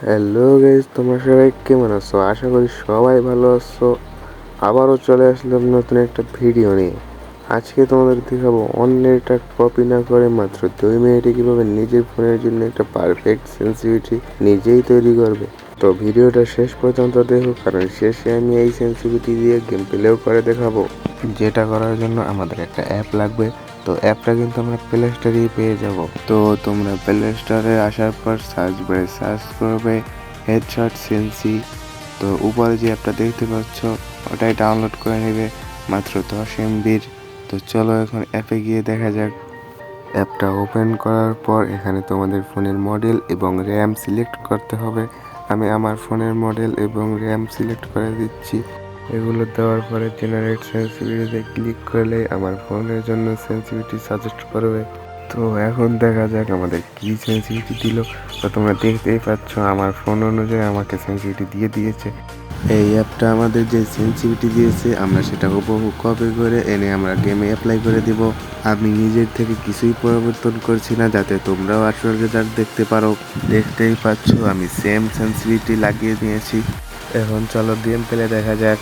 Hello guys, তোমরা সবাই কেমন আছো? আশা করি সবাই ভালো আছো। আবারও চলে আসলাম নতুন একটা ভিডিও নিয়ে। আজকে তোমাদের দেখাবো অন্যের টাকা কপি না করে মাত্র 2 মিনিটে কিভাবে নিজের ফোনের জন্য একটা পারফেক্ট সেন্সিটিভিটি নিজেই তৈরি করবে। তো ভিডিওটা শেষ পর্যন্ত দেখো, কারণ শেষে আমি এই সেন্সিটিভিটি দিয়ে গেম প্লেও করে দেখাবো। যেটা করার জন্য আমাদের একটা অ্যাপ লাগবে। তো অ্যাপটা কিন্তু আমরা প্লে স্টোরেই পেয়ে যাব। তো তোমরা প্লে স্টোরে আসার পর সার্চ বারে সার্চ করবে হেডশট সেন্সি। তো উপরে যে অ্যাপটা দেখতে পাচ্ছ ওটাই ডাউনলোড করে নেবে, মাত্র 10 MB। তো চলো এখন অ্যাপে গিয়ে দেখা যাক। অ্যাপটা ওপেন করার পর এখানে তোমাদের ফোনের মডেল এবং র্যাম সিলেক্ট করতে হবে। আমি আমার ফোনের মডেল এবং র্যাম সিলেক্ট করে দিচ্ছি। এগুলো দেওয়ার পরে জেনারেট সেন্সিটিভিটিতে ক্লিক করলে আমার ফোনের জন্য সেন্সিটিভিটি সাজেস্ট করবে। তো এখন দেখা যাক আমাদের কি সেন্সিটিভিটি দিল। তো তোমরা দেখতেই পাচ্ছ আমার ফোন অনুযায়ী আমাকে সেন্সিটিভিটি দিয়ে দিয়েছে। এই অ্যাপটা আমাদের যে সেন্সিটিভিটি দিয়েছে আমরা সেটা হুবহু কপি করে এনে আমরা গেমে অ্যাপ্লাই করে দিব। আমি নিজের থেকে কিছুই পরিবর্তন করছি না, যাতে তোমরাও আসল রেজাল্ট দেখতে পারো। দেখতেই পাচ্ছ আমি সেম সেন্সিটিভিটি লাগিয়ে নিয়েছি। এখন চলো গেম প্লে দেখা যাক।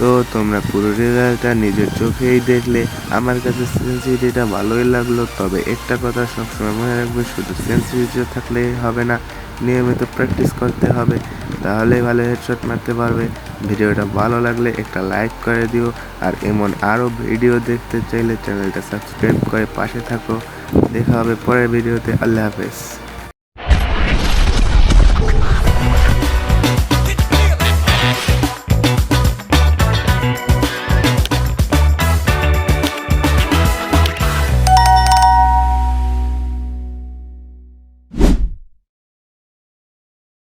তো তোমরা পুরো রেজাল্টটা নিজের চোখেই দেখলে। আমার কাছে সেন্সিটিভিটিটা ভালোই লাগলো, তবে একটা কথা সবসময় মনে রাখবে, শুধু সেন্সিটিভিটি থাকলেই হবে না, নিয়মিত প্র্যাকটিস করতে হবে, তাহলেই ভালো হেডশট মারতে পারবে। ভিডিওটা ভালো লাগলে একটা লাইক করে দিও, আর এমন আরও ভিডিও দেখতে চাইলে চ্যানেলটা সাবস্ক্রাইব করে পাশে থাকো। দেখা হবে পরের ভিডিওতে। আল্লাহ হাফেজ।